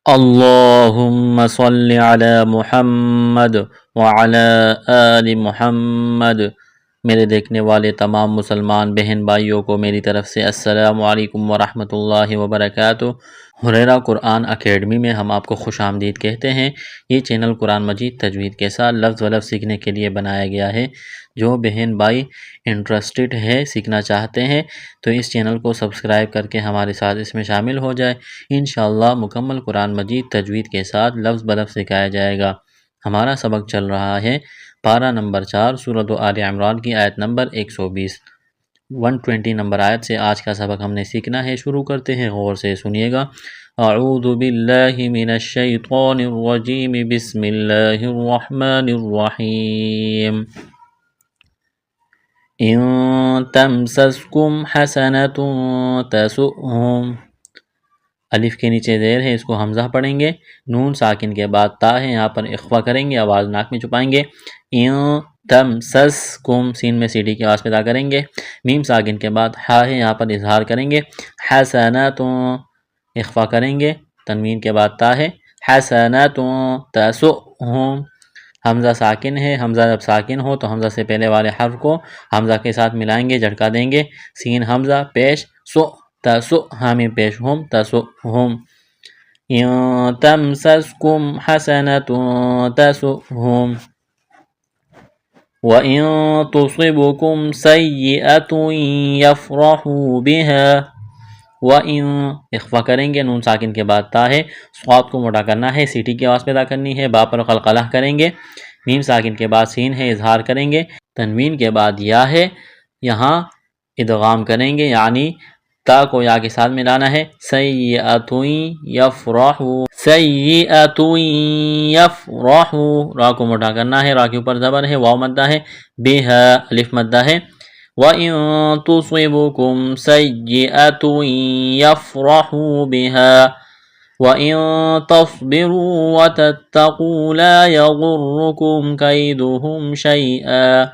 اللہم صل علی محمد وعلی آل محمد۔ میرے دیکھنے والے تمام مسلمان بہن بھائیوں کو میری طرف سے السلام علیکم ورحمۃ اللہ وبرکاتہ۔ ہریرہ قرآن اکیڈمی میں ہم آپ کو خوش آمدید کہتے ہیں۔ یہ چینل قرآن مجید تجوید کے ساتھ لفظ و لفظ سیکھنے کے لیے بنایا گیا ہے۔ جو بہن بھائی انٹرسٹڈ ہے، سیکھنا چاہتے ہیں، تو اس چینل کو سبسکرائب کر کے ہمارے ساتھ اس میں شامل ہو جائے۔ انشاءاللہ مکمل قرآن مجید تجوید کے ساتھ لفظ بلفظ سکھایا جائے گا۔ ہمارا سبق چل رہا ہے پارہ نمبر 4 سورۃ آل عمران کی آیت نمبر 120۔ 120 نمبر آیت سے آج کا سبق ہم نے سیکھنا ہے۔ شروع کرتے ہیں، غور سے سنیے گا۔ اعوذ باللہ من الشیطان الرجیم، بسم اللہ الرحمن الرحیم۔ ان تمسسکم حسنۃ تسؤہم، الف کے نیچے زیر ہے، اس کو حمزہ پڑھیں گے۔ نون ساکن کے بعد تا ہے، یہاں پر اخفا کریں گے، آواز ناک میں چھپائیں گے۔ ان تمسسکم، سین میں سی ڈی کی آواز پیدا کریں گے۔ میم ساکن کے بعد ہا ہے، یہاں پر اظہار کریں گے۔ حسنۃ، اخفا کریں گے، تنوین کے بعد تا ہے۔ حسنۃ تسؤہم، حمزہ ساکن ہے، حمزہ جب ساکن ہو تو حمزہ سے پہلے والے حرف کو حمزہ کے ساتھ ملائیں گے، جھٹکا دیں گے۔ سین حمزہ پیش، سو تسؤ، حامی پیش ہم، تسؤہم۔ ان تمسسکم حسنۃ تسؤہم وَإِن تُصِبْكُمْ سَيِّئَةٌ يَفْرَحُوا بِهَا، وَإِن، اخفا کریں گے، نون ساکن کے بعد تا ہے، صاد کو موٹا کرنا ہے، سیٹی کی آواز پیدا کرنی ہے، با پر قلقلہ کریں گے۔ میم ساکن کے بعد سین ہے، اظہار کریں گے۔ تنوین کے بعد یا ہے، یہاں ادغام کریں گے، یعنی تا کو یا کے ساتھ ملانا ہے۔ سیئۃ یفرحوا، سیئۃ یفرحوا، را کو موٹا کرنا ہے، را کے اوپر زبر ہے، واو مدہ ہے، بہا الف مدہ ہے۔ وَإِن تُصِبْكُمْ سَيِّئَةٌ يَفْرَحُوا بِهَا وَإِن تَصْبِرُوا وَتَتَّقُوا لَا يَضُرُّكُمْ كَيْدُهُمْ شَيْئًا۔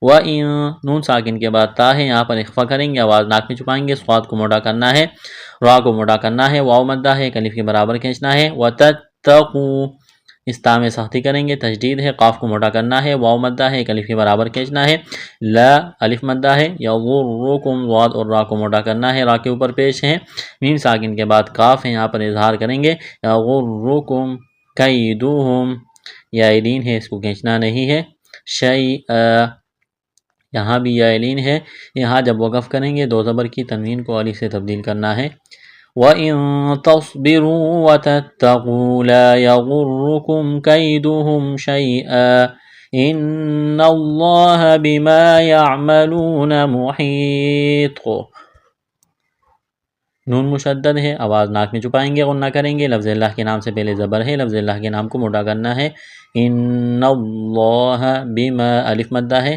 وَإِن، نون ساکن کے بعد تا ہے، یہاں پر اخفا کریں گے، آواز ناک میں چھپائیں گے، صاد کو موٹا کرنا ہے، را کو موٹا کرنا ہے، واو مدہ ہے، الف کے برابر کھینچنا ہے۔ وَتَتَّقُوا، اس تا میں سختی کریں گے، تشدید ہے، قاف کو موٹا کرنا ہے، واو مدہ ہے، الف کے برابر کھینچنا ہے۔ لا، الف مدہ ہے، یضرکم، واو اور را کو موٹا کرنا ہے، را کے اوپر پیش ہے۔ میم ساکن کے بعد کاف ہے، یہاں پر اظہار کریں گے، یغرکم کیدہم، یا لین ہے، اس کو کھینچنا نہیں ہے۔ شیئا، یہاں بھی یا لین ہے، یہاں جب وقف کریں گے دو زبر کی تنوین کو الف سے تبدیل کرنا ہے۔ وَإِن تَصْبِرُوا وَتَتَّقُوا لَا يَضُرُّكُمْ كَيْدُهُمْ شَيْئًا إِنَّ اللَّهَ بِمَا يَعْمَلُونَ مُحِيطٌ، نون مشدد ہے، آواز ناک میں چھپائیں گے، غنہ کریں گے۔ لفظ اللہ کے نام سے پہلے زبر ہے، لفظ اللہ کے نام کو موٹا کرنا ہے۔ ان اللہ بما، الف مدہ ہے،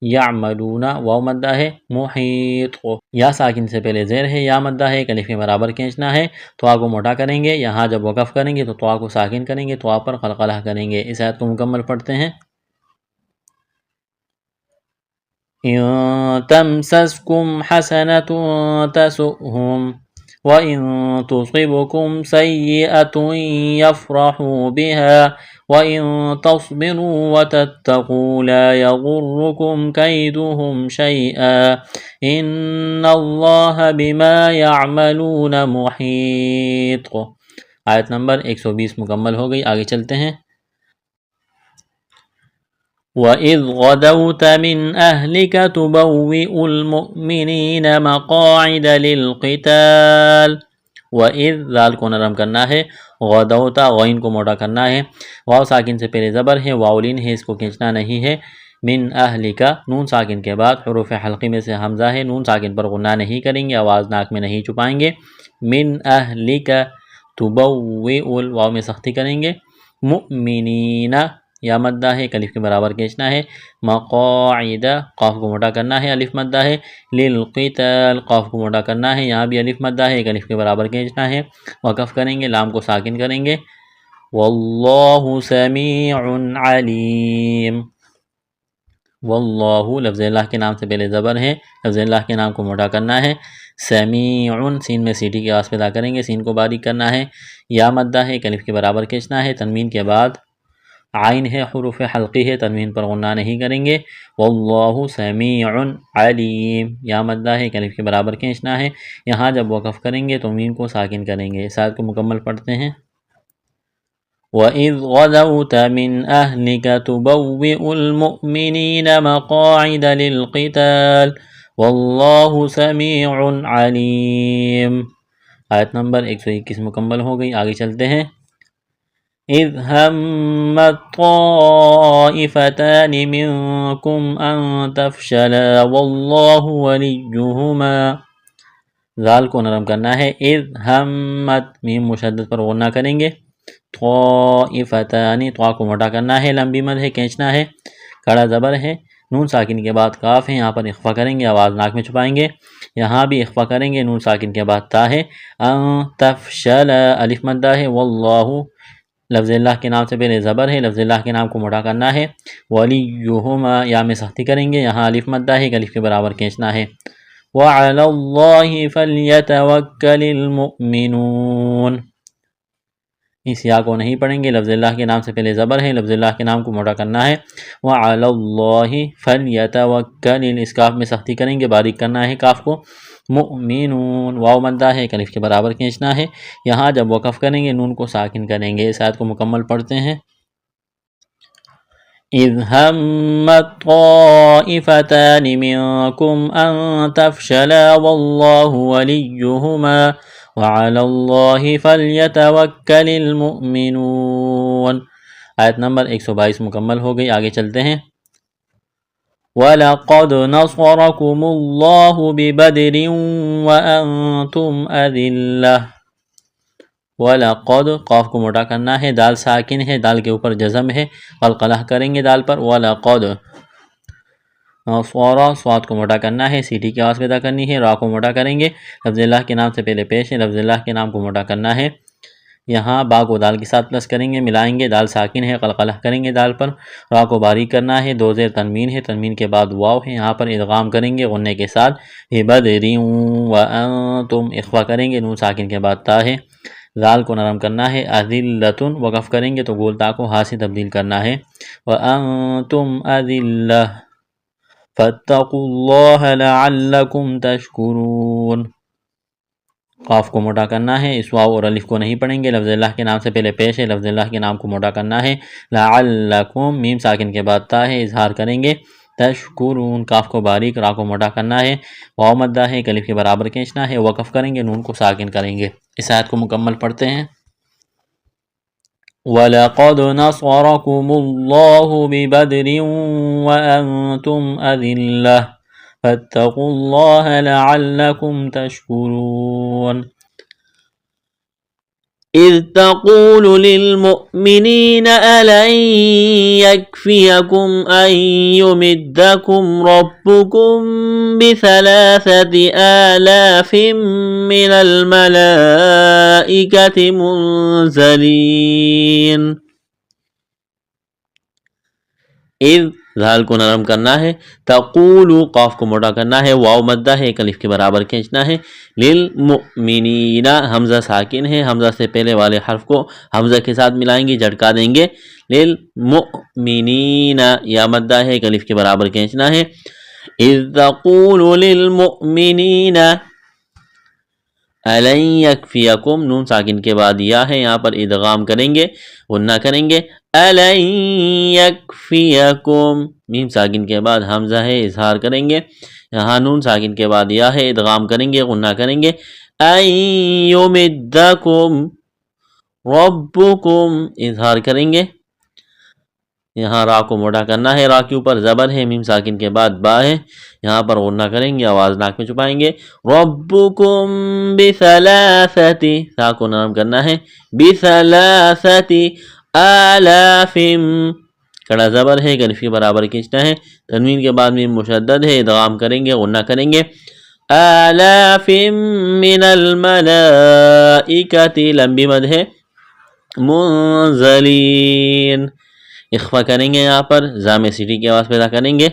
یعملون، واو مدہ ہے، محیط، یا ساکن سے پہلے زیر ہے، یا مدہ ہے، الف کے برابر کھینچنا ہے۔ توا کو موٹا کریں گے، یہاں جب وقف کریں گے تو توا کو ساکن کریں گے، توا پر قلقلہ کریں گے۔ اس آیت کو مکمل پڑھتے ہیں۔ ان تمسسکم حسنۃ تسؤہم وَإِن تُصِبْكُمْ سَيِّئَةٌ يَفْرَحُوا بِهَا وَإِن تَصْبِرُوا وَتَتَّقُوا لَا يَضُرُّكُمْ كَيْدُهُمْ شَيْئًا إِنَّ اللَّهَ بِمَا يَعْمَلُونَ مُحِيطٌ۔ آیت نمبر 120 مکمل ہو گئی، آگے چلتے ہیں۔ وَإِذْ غَدَوْتَ مِنْ أَهْلِكَ تُبَوِّئُ الْمُؤْمِنِينَ مَقَاعِدَ لِلْقِتَالِ، وَإِذْ، ذال کو نرم کرنا ہے، غدوتا، غین کو موٹا کرنا ہے، واو ساکن سے پہلے زبر ہے، واولین ہے، اس کو کھینچنا نہیں ہے۔ من اہلک، نون ساکن کے بعد حروف حلقی میں سے حمزہ ہے، نون ساکن پر غنہ نہیں کریں گے، آواز ناک میں نہیں چھپائیں گے۔ من اہلک، تبوئ، واو میں سختی کریں گے۔ مؤمنین، یا مدہ ہے، الف کے برابر کھینچنا ہے۔ مقاعد، قاف کو موٹا کرنا ہے، الف مدہ ہے۔ للقتال، قاف کو موٹا کرنا ہے، یہاں بھی الف مدہ ہے، الف کے برابر کھینچنا ہے۔ وقف کریں گے، لام کو ساکن کریں گے۔ واللہ سمیع علیم، واللہ لفظ اللہ کے نام سے پہلے زبر ہے، لفظ اللہ کے نام کو موٹا کرنا ہے۔ سمیع سین میں سیٹی کی آواز پیدا کریں گے، سین کو باریک کرنا ہے۔ یا مدہ ہے، الف کے برابر کھینچنا ہے، تنوین کے بعد عین ہے، حروف حلقی ہے، تنوین پر غنہ نہیں کریں گے۔ واللہ سمیع علیم، یا مدہ ہے، الف کے برابر کھینچنا ہے، یہاں جب وقف کریں گے تو میم کو ساکن کریں گے۔ اس آیت کو مکمل پڑھتے ہیں۔ وَإِذْ غَدَوْتَ مِنْ أَهْلِكَ تُبَوِّئُ الْمُؤْمِنِينَ مَقَاعِدَ لِلْقِتَالِ وَاللَّهُ سَمِيعٌ عَلِيمٌ۔ آیت نمبر 121 مکمل ہو گئی، آگے چلتے ہیں۔ اِذْ هَمَّتْ طَائِفَتَانِ مِنْكُمْ أَنْ تَفْشَلَا وَاللَّهُ وَلِيُّهُمَا، ذال کو نرم کرنا ہے۔ اِذْ ہمت، میم مشدد پر غنہ کریں گے۔ طائفتان، طا کو موٹا کرنا ہے، لمبی مد ہے، کھینچنا ہے، کڑا زبر ہے، نون ساکن کے بعد کاف ہے، یہاں پر اخفا کریں گے، آواز ناک میں چھپائیں گے، یہاں بھی اخفا کریں گے، نون ساکن کے بعد تا ہے۔ تفشل، الف مدہ ہے، واللہ لفظ اللہ کے نام سے پہلے زبر ہے، لفظ اللہ کے نام کو موٹا کرنا ہے۔ ولیہما، یا میں سختی کریں گے، یہاں الف مدہ ہے، الف کے برابر کھینچنا ہے۔ وعلی اللہ فلیتوکل المؤمنون، اس یا کو نہیں پڑھیں گے، لفظ اللہ کے نام سے پہلے زبر ہے، لفظ اللہ کے نام کو موٹا کرنا ہے۔ وعلی اللہ فلیتوکل، اس کاف میں سختی کریں گے، باریک کرنا ہے کاف کو۔ مؤمنون، واو مدہ ہے، الف کے برابر کھینچنا ہے، یہاں جب وقف کریں گے نون کو ساکن کریں گے۔ اس آیت کو مکمل پڑھتے ہیں۔ اِذْ ہمت طائفتان منکم ان تفشلا واللہ ولیہما وعلی اللہ فلیتوکل المؤمنون۔ آیت نمبر 122 مکمل ہو گئی، آگے چلتے ہیں۔ وَلَقَدْ نَصَرَكُمُ اللَّهُ بِبَدْرٍ وَأَنْتُمْ أَذِلَّةٌ، وَلَقَدْ، قاف کو موٹا کرنا ہے، دال ساکن ہے، دال کے اوپر جزم ہے، قلقلہ کریں گے دال پر۔ وَلَقَدْ نَصَرَ، صاد کو موٹا کرنا ہے، سیٹی کی آواز پیدا کرنی ہے، را کو موٹا کریں گے، لفظ اللہ کے نام سے پہلے پیش ہے، لفظ اللہ کے نام کو موٹا کرنا ہے، یہاں با کو دال کے ساتھ پلس کریں گے، ملائیں گے، دال ساکن ہے، قلقلہ کریں گے دال پر، را کو باریک کرنا ہے، دو زیر تنوین ہے، تنوین کے بعد واو ہے، یہاں پر ادغام کریں گے غنے کے ساتھ۔ بِبَدْرٍ وَأَنْتُمْ، اخفا کریں گے، نون ساکن کے بعد تا ہے، ذال کو نرم کرنا ہے۔ اذلۃ، وقف کریں گے تو گول تا کو ہا سے تبدیل کرنا ہے۔ وَأَنْتُمْ أَذِلَّةٌ فَاتَّقُوا اللَّهَ لَعَلَّكُمْ تَشْكُرُونَ، قاف کو موٹا کرنا ہے، اس واو اور الف کو نہیں پڑھیں گے، لفظ اللہ کے نام سے پہلے پیش ہے، لفظ اللہ کے نام کو موٹا کرنا ہے۔ لعلکم، میم ساکن کے بعد تا ہے، اظہار کریں گے۔ تشکرون، کاف کو باریک، را کو موٹا کرنا ہے، واو مدہ ہے، الف کے برابر کھینچنا ہے، وقف کریں گے، نون کو ساکن کریں گے۔ اس آیت کو مکمل پڑھتے ہیں۔ وَلَقَدْ نَصَرَكُمُ اللَّهُ بِبَدْرٍ وَأَنْتُمْ أَذِلَّةٌ فَاتَّقُوا اللَّهَ لَعَلَّكُمْ تَشْكُرُونَ۔ إِذْ تَقُولُ لِلْمُؤْمِنِينَ أَلَنْ يَكْفِيَكُمْ أَنْ يُمِدَّكُمْ رَبُّكُمْ بِثَلَاثَةِ آلَافٍ مِّنَ الْمَلَائِكَةِ مُنْزَلِينَ۔ اذ، ذال کو نرم کرنا ہے، تقول، قاف کو موٹا کرنا ہے، واو مدہ ہے، الف کے برابر کھینچنا ہے۔ للمؤمنین، حمزہ ساکن ہے، حمزہ سے پہلے والے حرف کو حمزہ کے ساتھ ملائیں گے، جھٹکا دیں گے۔ للمؤمنین، یا مدہ ہے، الف کے برابر کھینچنا ہے۔ اذ تقول للمؤمنین أَلَنْ يَكْفِيَكُمْ، نون ساکن کے بعد یا ہے، یہاں پر ادغام کریں گے، غنہ کریں گے۔ أَلَنْ يَكْفِيَكُمْ، میم ساکن کے بعد حمزہ ہے، اظہار کریں گے، یہاں نون ساکن کے بعد یا ہے، ادغام کریں گے، غنہ کریں گے۔ أَنْ يُمِدَّكُمْ رَبُّكُمْ، اظہار کریں گے، یہاں را کو موٹا کرنا ہے، را کے اوپر زبر ہے، میم ساکن کے بعد با ہے، یہاں پر غنہ کریں گے، آواز ناک میں چھپائیں گے۔ رَبُّكُمْ بِثَلَاثَةِ، تا کو نرم کرنا ہے، بِثَلَاثَةِ آلَافٍ، کڑا زبر ہے، الف کے برابر کھینچنا ہے، تنوین کے بعد میم مشدد ہے، ادغام کریں گے، غنہ کریں گے۔ آلاف من الملائکۃ، لمبی مد ہے، منزلین، اخفا کریں گے، یہاں پر زام سیٹی کی آواز پیدا کریں گے،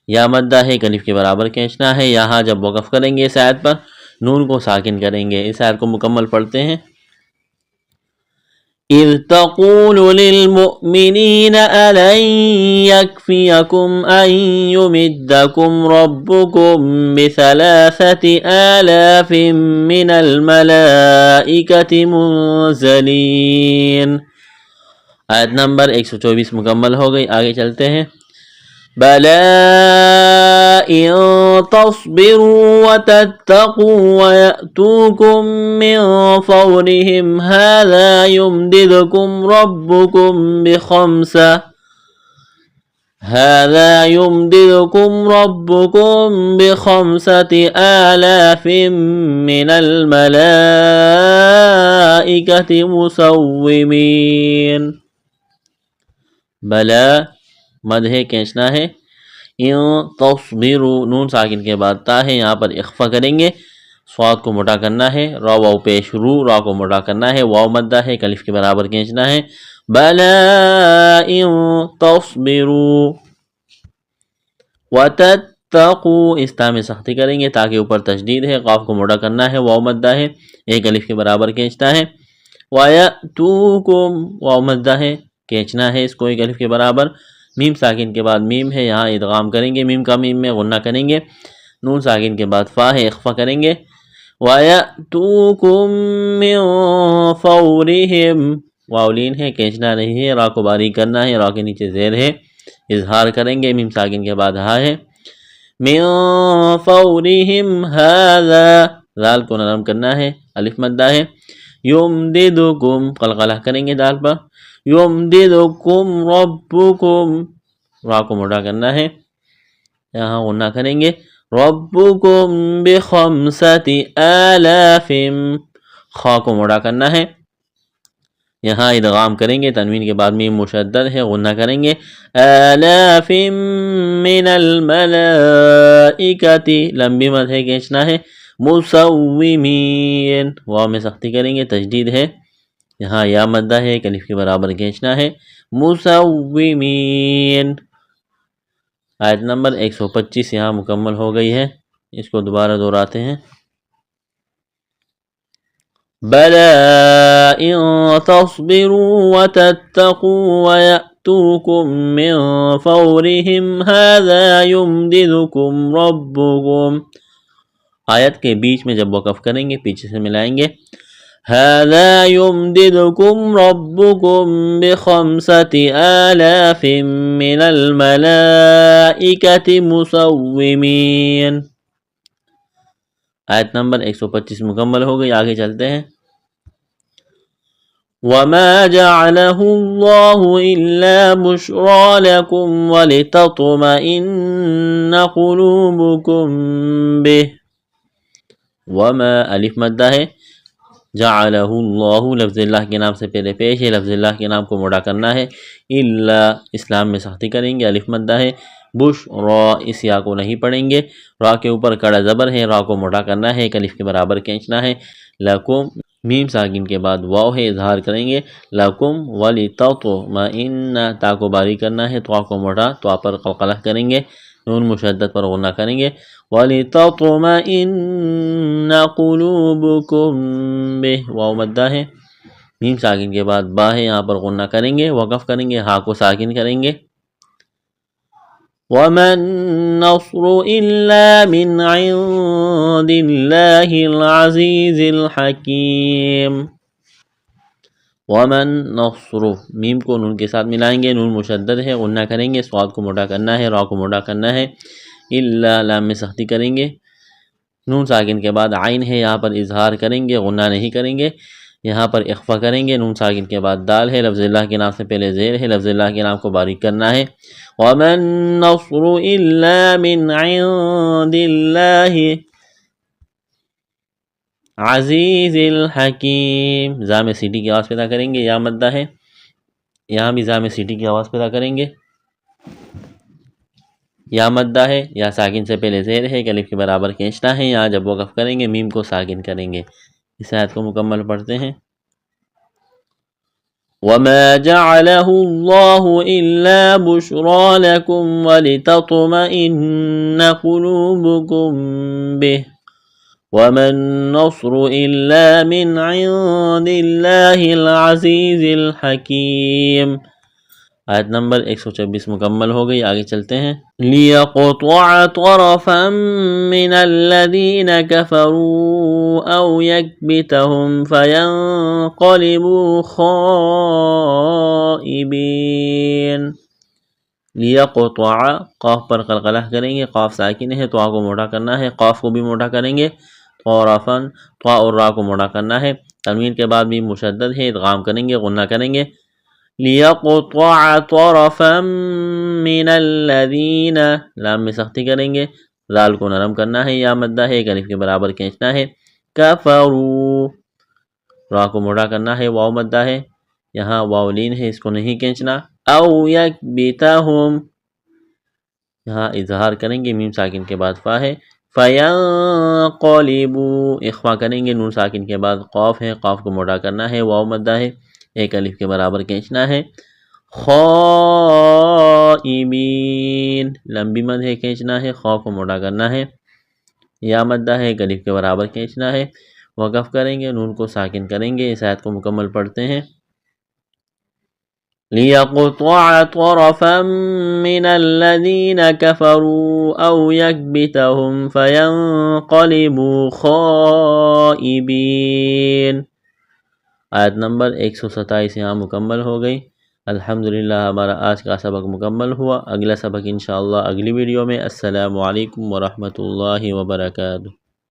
یا مدہ ہے الف کے برابر کھینچنا ہے. یہاں جب وقف کریں گے اس آیت پر نون کو ساکن کریں گے. اس آیت کو مکمل پڑھتے ہیں. اذ تقول للمؤمنین ألن يكفيكم أن يمدكم ربكم بثلاثة آلاف من الملائكة منزلین. آیت نمبر 124 مکمل ہو گئی. آگے چلتے ہیں. بَلَىٰ إِن تَصْبِرُوا وَتَتَّقُوا وَيَأْتُوكُم مِّن فَوْرِهِمْ هَٰذَا يُمْدِدْكُمْ رَبُّكُم بِخَمْسَةِ آلَافٍ مِّنَ الْمَلَائِكَةِ مُسَوِّمِينَ. بلا مد ہے کھینچنا ہے. ان تصبروا نون ساکن کے بعد تا ہے یہاں پر اخفا کریں گے. صاد کو موٹا کرنا ہے. را واو پیش رو را کو موٹا کرنا ہے. واو مدہ ہے الف کے برابر کھینچنا ہے. بلا ان تصبروا وتتقوا اس تا میں سختی کریں گے تاکہ اوپر تشدید ہے. قاف کو موٹا کرنا ہے. واو مدہ ہے ایک الف کے برابر کھینچنا ہے. وَيَأْتُوكُمْ واو مدہ ہے کھینچنا ہے اس کو ایک الف کے برابر. میم ساکن کے بعد میم ہے یہاں ادغام کریں گے. میم کا میم میں غنہ کریں گے. نون ساکن کے بعد فا ہے اخفا کریں گے. وَيَأْتُوكُم مِّن فَوْرِهِمْ واولین ہے کھینچنا نہیں ہے. را کو باریک کرنا ہے. را کے نیچے زیر ہے اظہار کریں گے. میم ساکن کے بعد ہا ہے. مِن فَوْرِهِمْ هَذَا ذال کو نرم کرنا ہے. الف مدہ ہے. یمددکم قلقلہ کریں گے دال پر. یمددکم ربکم را کو موٹا کرنا ہے. یہاں غنہ کریں گے. ربکم بخمسۃ آلاف خا کو موٹا کرنا ہے. یہاں ادغام کریں گے. تنوین کے بعد میم مشدد ہے غنہ کریں گے. آلاف من الملائکۃ لمبی مد ہے کھینچنا ہے. مسومین واو میں سختی کریں گے تجدید ہے. یہاں یا مدہ ہے الف کے برابر کھینچنا ہے. مسومین. آیت نمبر 125 یہاں مکمل ہو گئی ہے. اس کو دوبارہ دہراتے ہیں. بَلَىٰ إِن تَصْبِرُوا وَتَتَّقُوا وَيَأْتُوكُم مِّن فَوْرِهِمْ هَٰذَا يُمْدِدْكُمْ رَبُّكُمْ آیت کے بیچ میں جب وقف کریں گے پیچھے سے ملائیں گے. هَٰذَا يُمْدِدْكُمْ رَبُّكُمْ بِخَمْسَةِ آلَافٍ مِّنَ الْمَلَائِكَةِ مُسَوِّمِينَ. آیت نمبر 125 مکمل ہو گئی. آگے چلتے ہیں. وَمَا جَعَلَهُ اللَّهُ إِلَّا بُشْرَىٰ لَكُمْ وَلِتَطْمَئِنَّ قُلُوبُكُم بِهِ. وَمَا الف مدہ ہے. جَعَلَهُ اللَّهُ لفظ اللہ کے نام سے پہلے پیش ہے. لفظ اللہ کے نام کو موٹا کرنا ہے. الا اسلام میں سختی کریں گے. الف مدہ ہے. بشرا اس یا کو نہیں پڑھیں گے. را کے اوپر کڑا زبر ہے. را کو موٹا کرنا ہے. ایک الف کے برابر کھینچنا ہے. لکم میم ساکن کے بعد واو ہے اظہار کریں گے. لکم ولتطمئن تا کو باریک کرنا ہے. تو کو موٹا تو پر قلقلہ کریں گے. نون مشدد پر غنہ کریں گے. وَلِتَطْمَئِنَّ قُلُوبُكُم بِهِ واو مدہ ہے. میم ساکن کے بعد با ہے یہاں پر غنہ کریں گے. وقف کریں گے. ہا کو ساکن کریں گے. وَمَا النَّصْرُ إِلَّا مِنْ عِندِ اللَّهِ الْعَزِيزِ الْحَكِيمِ. وَمَا النَّصْرُ میم کو نون کے ساتھ ملائیں گے. نون مشدد ہے غنہ کریں گے. صاد کو موٹا کرنا ہے. را کو موٹا کرنا ہے. الا لام میں سختی کریں گے. نون ساکن کے بعد عین ہے یہاں پر اظہار کریں گے. غنہ نہیں کریں گے. یہاں پر اخفا کریں گے. نون ساکن کے بعد دال ہے. لفظ اللہ کے نام سے پہلے زیر ہے. لفظ اللہ کے نام کو باریک کرنا ہے. وَمَا النَّصْرُ إِلَّا مِنْ عِندِ اللَّهِ عزیز الحکیم. زام سیٹی کی آواز پیدا کریں گے. یا مدہ ہے. یہاں بھی زام سیٹی کی آواز پیدا کریں گے. یا مدہ ہے. یا ساکن سے پہلے زیر ہے. الف کے برابر کھینچنا ہے. یہاں جب وقف کریں گے میم کو ساکن کریں گے. اس آیت کو مکمل پڑھتے ہیں. وما جعله الله إلا بشرى لكم ولتطمئن قلوبكم به وما النصر إلا من عند الله العزيز الحكيم. آیت نمبر 126 مکمل ہو گئی. آگے چلتے ہیں. لِيَقْطَعَ طَرَفًا مِّنَ الَّذِينَ كَفَرُوا أَوْ يَكْبِتَهُمْ فَيَنقَلِبُوا خَائِبِينَ. لِيَقْطَعَ قاف پر قلقلہ کریں گے، قاف ساکن ہے تو آ کو موٹا کرنا ہے، قاف کو بھی موٹا کریں گے. طرفاً طا اور را کو موٹا کرنا ہے، تنوین کے بعد بھی مشدد ہے، ادغام کریں گے، غنہ کریں گے. لِيَقْطَعَ طَرَفًا مِّنَ الَّذِينَ لام میں سختی کریں گے، ذال کو نرم کرنا ہے، یا مدہ ہے، ایک الف کے برابر کھینچنا ہے. کفروا را کو موٹا کرنا ہے، واو مدہ ہے، یہاں واو لین ہے، اس کو نہیں کھینچنا. او یکبتہم یہاں اظہار کریں گے، میم ساکن کے بعد فا ہے. فینقلبوا اخفا کریں گے، نون ساکن کے بعد قاف ہے، قاف کو موٹا کرنا ہے، واو مدہ ہے، ایک الف کے برابر کھینچنا ہے. خائبین لمبی مد ہے، کھینچنا ہے، خا کو موٹا کرنا ہے، یا مدہ ہے، ایک الف کے برابر کھینچنا ہے. وقف کریں گے، نون کو ساکن کریں گے. اس آیت کو مکمل پڑھتے ہیں. لِيَقْطَعَ طَرَفًا مِّنَ الَّذِينَ كَفَرُوا أَوْ يَكْبِتَهُمْ فَيَنقَلِبُوا خَائِبِينَ. آیت نمبر 127 یہاں مکمل ہو گئی. الحمدللہ ہمارا آج کا سبق مکمل ہوا. اگلا سبق انشاءاللہ اگلی ویڈیو میں. السلام علیکم ورحمۃ اللہ وبرکاتہ.